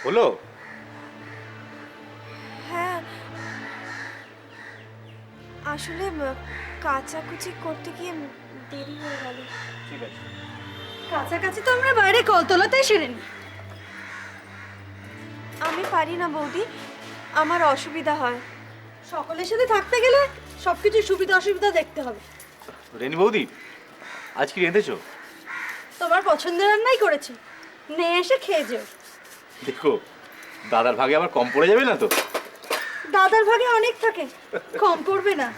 হলো? হ্যাঁ, আসলে কাচাকুচি করতে গিয়ে দেরি হয়ে গেল। ঠিক আছে। কাছাকাছি তো আমরা বাইরে কলতলাতেই সেরে নিই। আমি পারি না বৌদি, আমার অসুবিধা হয়। সকলের সাথে থাকতে গেলে সবকিছু সুবিধা অসুবিধা দেখতে হবে। রেনি বৌদি, আজ কি রেঁধেছো? তোমার পছন্দের রান্নাই করেছি, নিয়ে এসে খেয়ে যেও। দেখো, দাদার ভাগে আবার কম পড়ে যাবে না তো? দাদার ভাগে অনেক থাকে, কম করবে না।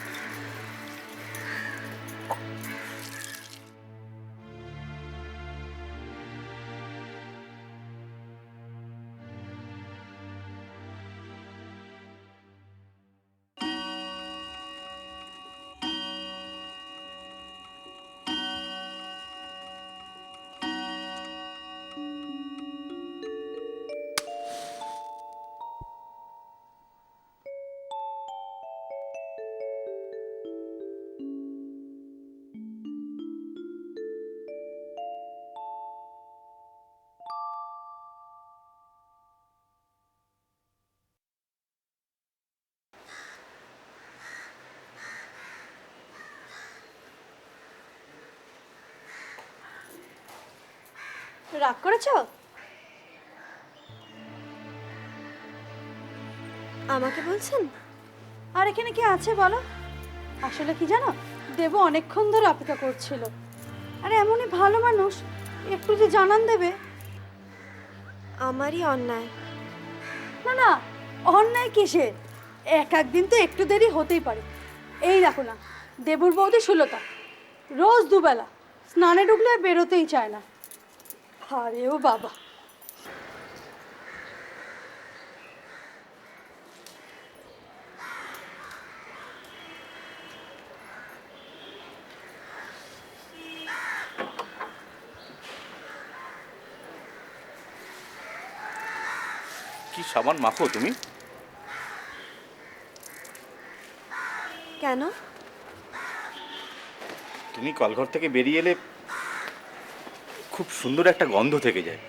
রাগ করেছ? আমাকে বলছেন? আর এখানে কি আছে বলো? আসলে কি জানো, দেবু অনেকক্ষণ ধরে অপেক্ষা করছিল। আরে এমনই ভালো মানুষ, একটু যে জানান দেবে। আমারই অন্যায়। না না, অন্যায় কিসের? একদিন তো একটু দেরি হতেই পারে। এই দেখো না, দেবুর বৌদি সুলতা রোজ দুবেলা স্নানে ঢুকলে আর বেরোতেই চায় না। আরে ও বাবা, কি সাবান মাখো তুমি? কেন? তুমি কলঘর থেকে বেরিয়ে এলে খুব সুন্দর একটা গন্ধ থেকে যায়।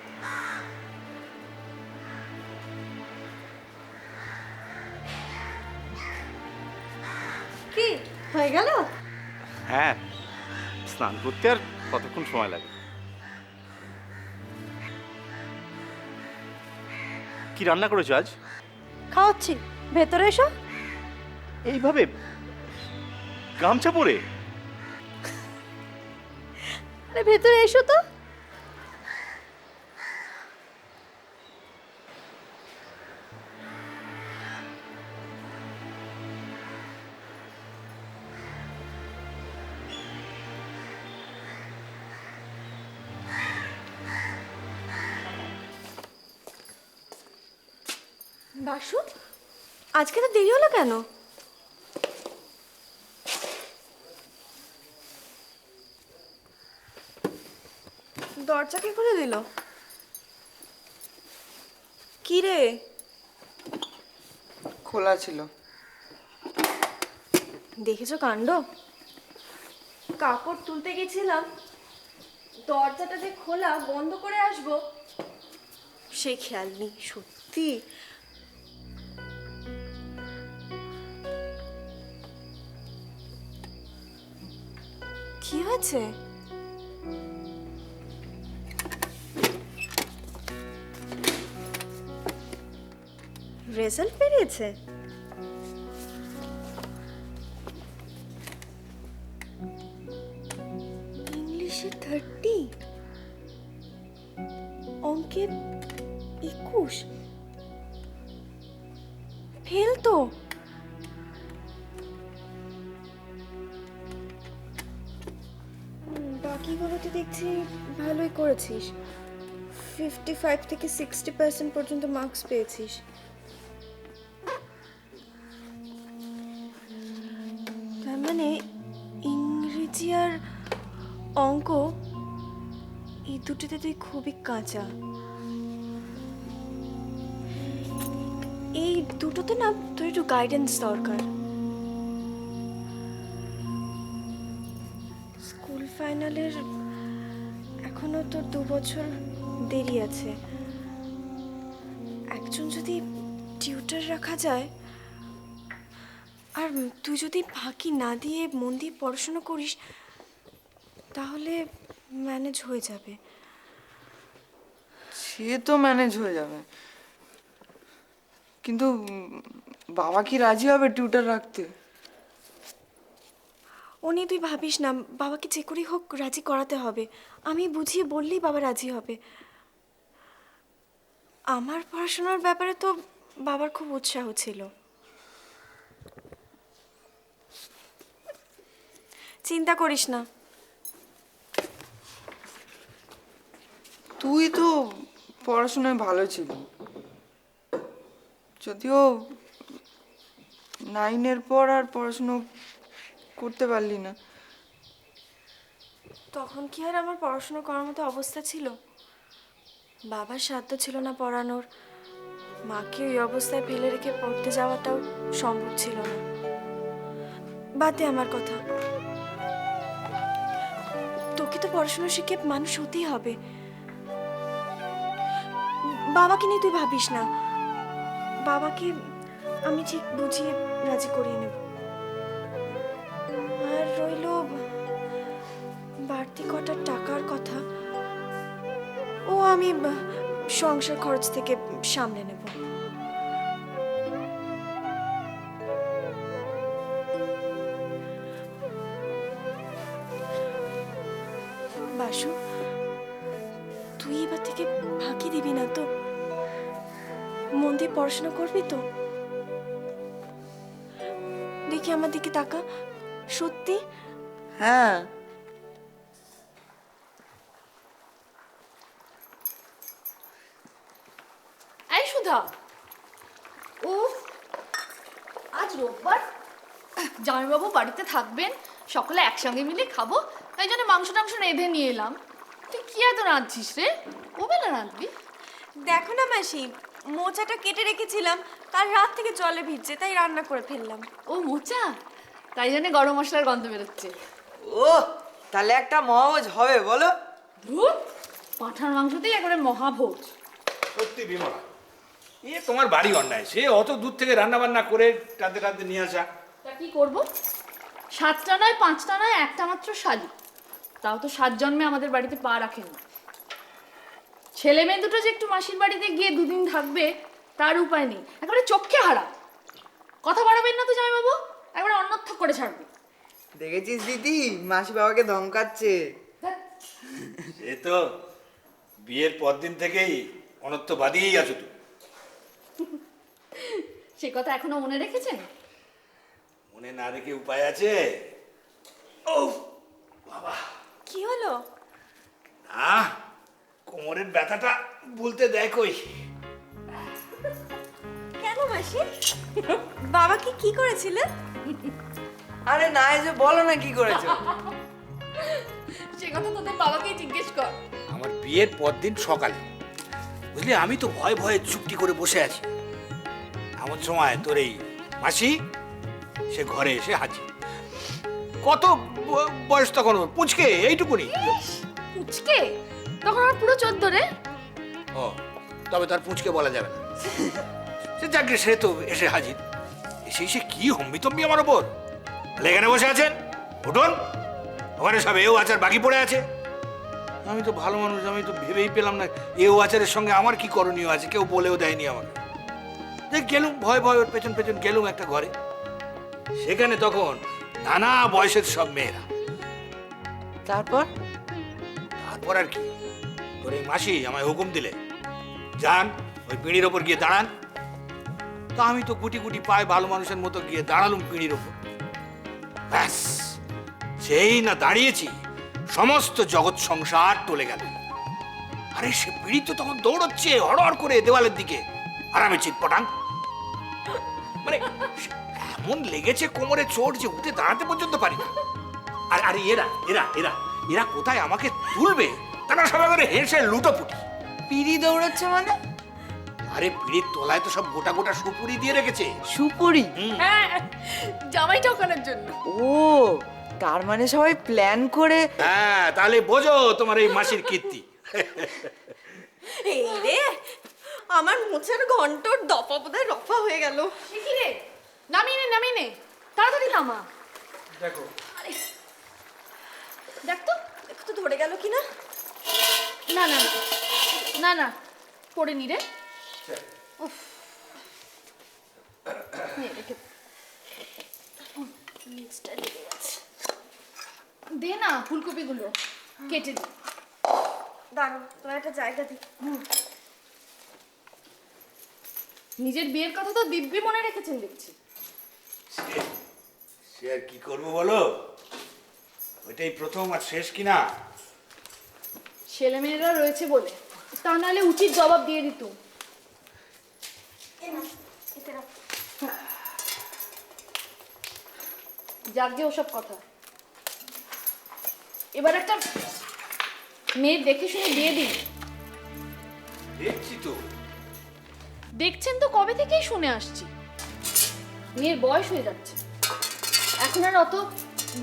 কি হয়ে গেল? হ্যাঁ, স্নান করতে আর কতক্ষণ সময় লাগে? কি রান্না করেছো আজ? খাওয়াচ্ছি, ভেতরে এসো। এইভাবে গামছা পরে? আরে ভেতরে এসো তো। বাসু, আজকে তো দেরি হলো কেন? দরজা কে খুলে দিল? কি রে? খোলা ছিল। দেখেছো কাণ্ড? কাপড় তুলতে গেছিলাম, দরজাটা যে খোলা, বন্ধ করে আসবো সেই খেয়াল নেই। সত্যি কি হয়েছে? রেজাল্ট বেরিয়েছে? ইংলিশে 30, অঙ্কে 21, ফেল তো। বাকিগুলোতে দেখছি ভালোই করেছিস, 55 থেকে 60% পর্যন্ত মার্কস পেয়েছিস। তার মানে ইংরেজি আর অঙ্ক, এই দুটোতে তুই খুবই কাঁচা। এই দুটোতে না তোর একটু গাইডেন্স দরকার। স্কুল ফাইনালের এখনো তোর 2 বছর দেরি আছে। একজন যদি টিউটর রাখা যায়, আর তুই যদি ফাঁকি না দিয়ে মন দিয়ে পড়াশোনা করিস, তাহলে ম্যানেজ হয়ে যাবে। সে তো ম্যানেজ হয়ে যাবে, কিন্তু বাবা কি রাজি হবে টিউটর রাখতে? ও নিয়ে তুই ভাবিস না, বাবাকে যে করেই হোক রাজি করাতে হবে। আমি বুঝিয়ে বললেই বাবা রাজি হবে। আমার পড়াশোনার ব্যাপারে তো বাবার খুব উৎসাহ ছিল। চিন্তা করিস না। তুই তো পড়াশোনায় ভালো ছিলি, যদিও 9 পর আর পড়াশুনো করতে পারলি না। তখন কি আর আমার পড়াশোনা করার মতো অবস্থা ছিল? বাবার সাধ্য ছিল না পড়ানোর, মাকে ওই অবস্থায় ফেলে রেখে পড়তে যাওয়াটাও সম্ভব ছিল না। বাদ দে আমার কথা। তোকে তো পড়াশোনা শিখে মানুষ হতেই হবে। বাবাকে নিয়ে তুই ভাবিস না, বাবাকে আমি ঠিক বুঝিয়ে রাজি করিয়ে নেব। আর রইল বাড়তি কটা টাকার কথা, ও আমি সংসার খরচ থেকে সামলে নেব। বাসু, তুই এবার থেকে ফাঁকি দিবি না তো? মন দিয়ে পড়াশোনা করবি তো? দেখি আমার দিকে তাকা, সত্যি? হ্যাঁ। এই সুধা, ও আজ রোববার, জামাইবাবু বাড়িতে থাকবেন, সকলে একসঙ্গে মিলে খাবো, তাই জন্য মাংস টাংস রেঁধে নিয়ে এলাম। তুই কি এত রাঁধছিস রে? ও বেলা রাঁধবি? দেখো না মাসি, মোচাটা কেটে রেখেছিলাম, কাল রাত থেকে জলে ভিজছে, তাই রান্না করে ফেললাম। ও মোচা, তাই জন্য গরম মশলার গন্ধ বেরোচ্ছে। ও তাহলে একটা মহাভোজ হবে বলো? ধুর, পাঁঠার মাংসতেই একবারে মহাভোজ। সত্যি বিমলা, এ তোমার বাড়ি অন্যায়, সে অত দূর থেকে রান্না বান্না করে টানতে টানতে নিয়ে আসা। তা কি করবো? 7টা নয় 5টা নয়, একটা মাত্র শালি, তাও তো 7 জন্মে আমাদের বাড়িতে পা রাখেন না। ছেলে মেয়ে দুটো যে একটু মাসির বাড়িতে গিয়ে 2 দিন থাকবে তার উপায় নেই, একেবারে চোখে হারা। কথা বাড়াবেন না তো জামাইবাবু, একবারে অন্যথা করে ছাড়বে। দেখেছিস দিদি, মাসি বাবাকে ধমকাচ্ছে। সে তো বিয়ের পর দিন থেকেই অনর্থবাদীই আছো তুমি। সে কথা এখনো মনে রেখেছেন? মনে না রেখে উপায় আছে? ও বাবা, কি হলো? না, কোমরের ব্যথাটা বলতে দেয় কই। কেন মাসি, বাবাকে কি করেছিলেন? আরে না, এই যে বলো না কি করেছো। সে কথা তোদের বাবাকেই জিজ্ঞেস কর। আমার বিয়ের পর দিন সকালে, বুঝলি, আমি তো ভয়ে ভয়ে চুপটি করে বসে আছি, এমন সময় তোর এই মাসি সে ঘরে এসে হাজির। কত বয়স তখন ওর? পুচকে এইটুকুনি। পুচকে? তখন আমার পুরো 14 রে। ও, তবে তার পুচকে বলা যাবে না। সে যাকে, সে তো এসে হাজির। এসে এসে কি হম্বিতম্বি আমার ওপর। বলে, এখানে বসে আছেন, উঠুন, ওখানে সব এও আচার বাকি পড়ে আছে। আমি তো ভালো মানুষ, আমি তো ভেবেই পেলাম না এও আচারের সঙ্গে আমার কি করণীয় আছে, কেউ বলেও দেয়নি আমাকে। দেখ গেলুম ভয় ভয়, ওর পেছন পেছন গেলুম একটা ঘরে। সেখানে তখন নানা বয়সের সব মেয়েরা। তারপর তারপর আর কি, তোর এই মাসি আমায় হুকুম দিলে, যান ওই পিঁড়ির ওপর গিয়ে দাঁড়ান। তা আমি তো গুটি গুটি পায়ে ভালো মানুষের মতো গিয়ে দাঁড়ালুম পিঁড়ির ওপর। ব্যাস, সেই না দাঁড়িয়েছি, সমস্ত জগৎ সংসার টলে গেল। আরে সে পিঁড়ি তো তখন দৌড়চ্ছে হড়হড় করে দেওয়ালের দিকে, আর আমি চিৎপটাং। মানে এমন লেগেছে কোমরে চোট যে উঠে দাঁড়াতে পর্যন্ত পারি না। আর আরে এরা এরা এরা এরা কোথায় আমাকে তুলবে, তারা সবাই করে হেসে লুটোপুটি। পিড়ি দৌড়াচ্ছে মানে? আরে পিঁড়ির তলায় তো সব গোটা গোটা সুপুরি দিয়ে রেখেছে। সুপুরি? হ্যাঁ, জামাই ঠকানোর জন্য। ও, তার মানে সবাই প্ল্যান করে। হ্যাঁ, তাহলে বোঝো তোমার এই মাসির কীর্তি। এই রে, আমার মোচার ঘন্টর দফা বোধহয় রফা হয়ে গেল। সে কি রে? নামিয়ে নে তাড়াতাড়ি নামা। দেখো দেখ তো। একটু তো ধরে গেল কি না? না না না না না পড়ে নি রে। উফ। নে, রেখে দে। নিচটা লেগে গেছে। দে না ফুলকপিগুলো কেটে দে। দাঁড়াও, তোমার একটা জায়গা দিই। নিজের বিয়ের কথা তো দিব্যি মনে রেখেছেন দেখছি। সে আর কি করবো বলো, ওইটাই প্রথম আর শেষ কিনা। ছেলেমেয়েরা রয়েছে বলে, তা নাহলে উচিত জবাব দিয়ে দিত। এতে রাখ। যাক গে ওসব কথা। এবার একটা মেয়ে দেখে শুনে বিয়ে দিন। দেখছি তো। দেখছেন তো কবে থেকেই শুনে আসছি। মেয়ের বয়স হয়ে যাচ্ছে, এখন আর অত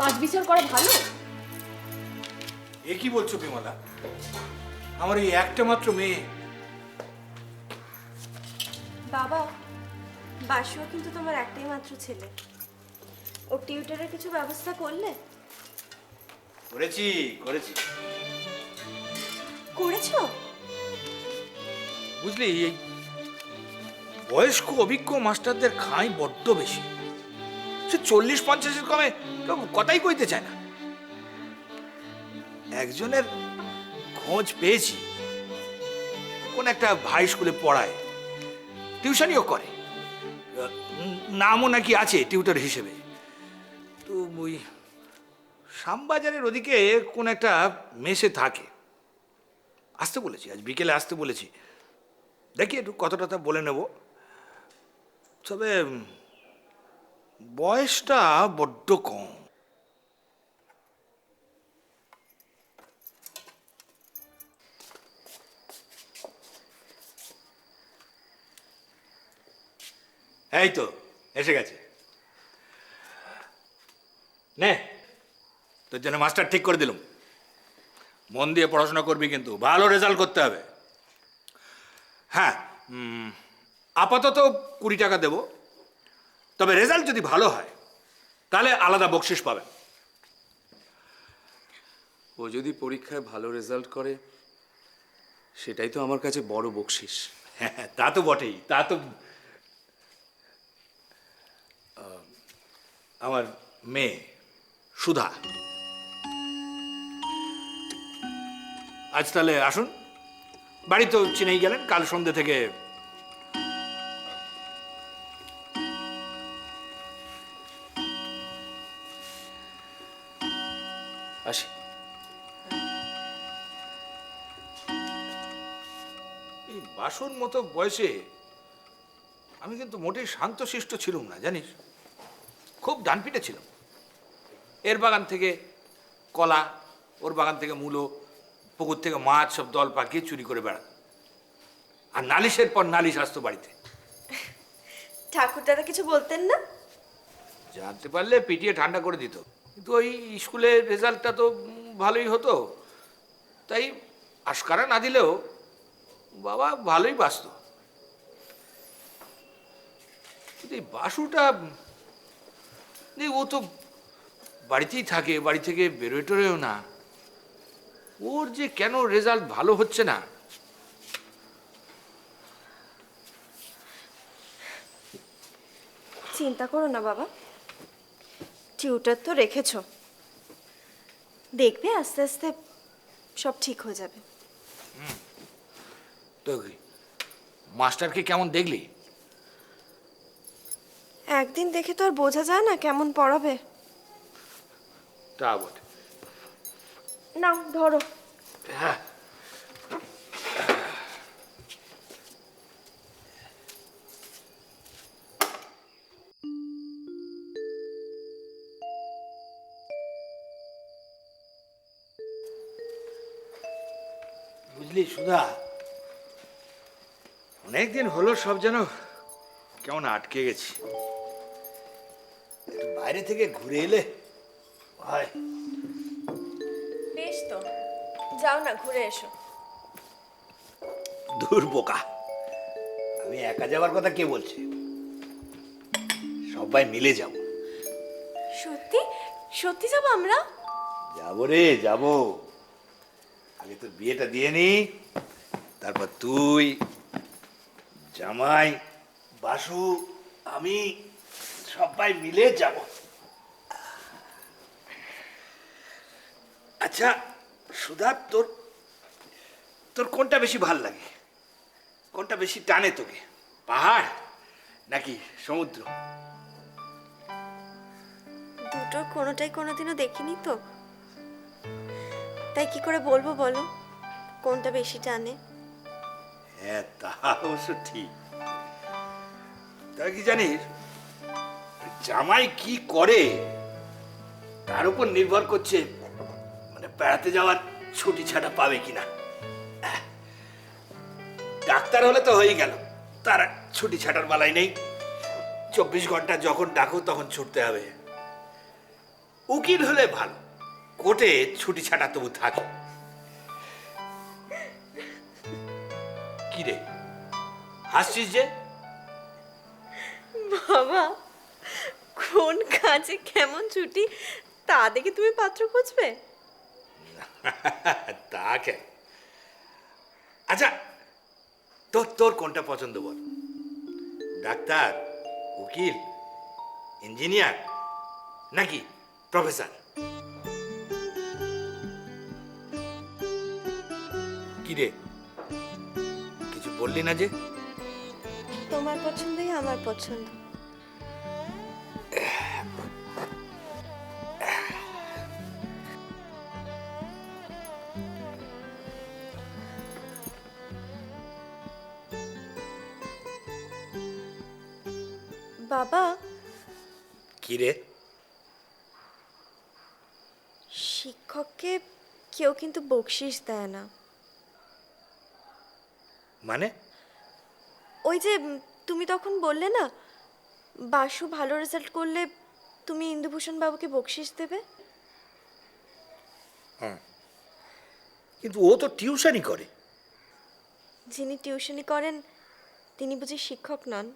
বাছবিচার করা ভালো? এ কি বলছো বিমলা? আমার এই একটা মাত্র মেয়ে। বাবা, বাসুও কিন্তু তোমার একটাই মাত্র ছেলে। ও টিউটরের কিছু ব্যবস্থা করলে? করেছি। করেছো? বুঝলি, এই বয়স্ক অভিজ্ঞ মাস্টারদের খাই বড্ড বেশি। সে 40-50-এর কমে কেউ কথাই কইতে চায় না। একজনের খোঁজ পেয়েছি, কোন একটা ভাই স্কুলে পড়ায়, টিউশনিও করে, নামও নাকি আছে টিউটর হিসেবে। তো ওই শ্যামবাজারের ওদিকে কোন একটা মেসে থাকে। আসতে বলেছি, আজ বিকেলে আসতে বলেছি। দেখি একটু কতটা তা বলে নেব। তবে বয়সটা বড্ড কম। এই তো এসে গেছে। নে, তোর জন্য মাস্টার ঠিক করে দিলুম। মন দিয়ে পড়াশোনা করবি, কিন্তু ভালো রেজাল্ট করতে হবে। হ্যাঁ, আপাতত 20 টাকা দেব, তবে রেজাল্ট যদি ভালো হয় তাহলে আলাদা বকশিস পাবেন। ও যদি পরীক্ষায় ভালো রেজাল্ট করে সেটাই তো আমার কাছে বড় বকশিস। হ্যাঁ, তা তো বটেই, তা তো। আমার মেয়ে সুধা। আজ তাহলে আসুন, বাড়ি তো চিনেই গেলেন, কাল সন্ধ্যে থেকে আসি। এই বাসুর মতো বয়সে আমি কিন্তু মোটেই শান্তশিষ্ট ছিলাম না, জানিস। খুব ডানপিটে ছিলাম। এর বাগান থেকে কলা, ওর বাগান থেকে মূলো, পুকুর থেকে মাছ সব দল পাকিয়ে চুরি করে বেড়াত। আর নালিশের পর নালিশ আসতো বাড়িতে। ঠাকুর দাদা কিছু বলতেন না? জানতে পারলে পিটিয়ে ঠান্ডা করে দিত। কিন্তু ওই স্কুলের রেজাল্টটা তো ভালোই হতো, তাই আশকারা না দিলেও বাবা ভালোই বাঁচত। কিন্তু এই বাসুটা, ও তো বাড়িতেই থাকে, বাড়ি থেকে বেরোয় টেরোয়ও না। ওর যে কেন রেজাল্ট ভালো হচ্ছে না। চিন্তা করো না বাবা, টিউটর তো রেখেছো, দেখবে আস্তে আস্তে সব ঠিক হয়ে যাবে। তো মাস্টারকে কেমন দেখলি? একদিন দেখে তো আর বোঝা যায় না কেমন পড়াবে। তা বটে। নাও ধরো। হ্যাঁ, বুঝলি সুধা, অনেকদিন হলো সব যেন কেমন আটকে গেছি। একটু বাইরে থেকে ঘুরে এলে হয়। বেশ তো, যাও না ঘুরে এসো। দূর বোকা, আমি একা যাওয়ার কথা কে বলছে? সবাই মিলে যাব। সত্যি সত্যি যাবো আমরা? যাবো রে, যাবো। আগে তোর বিয়েটা দিয়ে নি, তারপর তুই, জামাই, বাসু, আমি সবাই মিলে যাব। আচ্ছা সুধা, তোর তোর কোনটা বেশি ভাল লাগে? কোনটা বেশি টানে তোকে, পাহাড় নাকি সমুদ্র? দুটো কোনোটাই কোনোদিনও দেখিনি তো, তাই কি করে বলবো বলো কোনটা বেশি টানে? হ্যাঁ, তা অবশ্য ঠিক। তবে কি জানিস, জামাই কি করে তার উপর নির্ভর করছে মানে বেড়াতে যাওয়ার ছুটি ছাটা পাবে কিনা। ডাক্তার হলে তো হয়ে গেল, তার ছুটি ছাটার বেলায় নেই, 24 ঘন্টা যখন ডাকো তখন ছুটতে হবে। উকিল হলে ভালো, কোর্টে ছুটি ছাটা তবু থাকে। কি রে হাসছিস যে? বাবা, কোন কাজে কেমন ছুটি তা দেখে তুমি পাত্র খুঁজবে? তা কেন? আচ্ছা তোর তোর কোনটা পছন্দ বল? ডাক্তার, উকিল, ইঞ্জিনিয়ার নাকি প্রফেসর? কি রে কিছু বললি না যে? তোমার পছন্দই আমার পছন্দ। বাবা, কি রে? শিক্ষককে কেউ কিন্তু বকশিস দেয় না। মানে? ওই যে তুমি তখন বললে না, বাসু ভালো রেজাল্ট করলে তুমি ইন্দুভূষণ বাবুকে বকশিস দেবে। কিন্তু ও তো টিউশনই করে। যিনি টিউশনি করেন তিনি বুঝি শিক্ষক নন?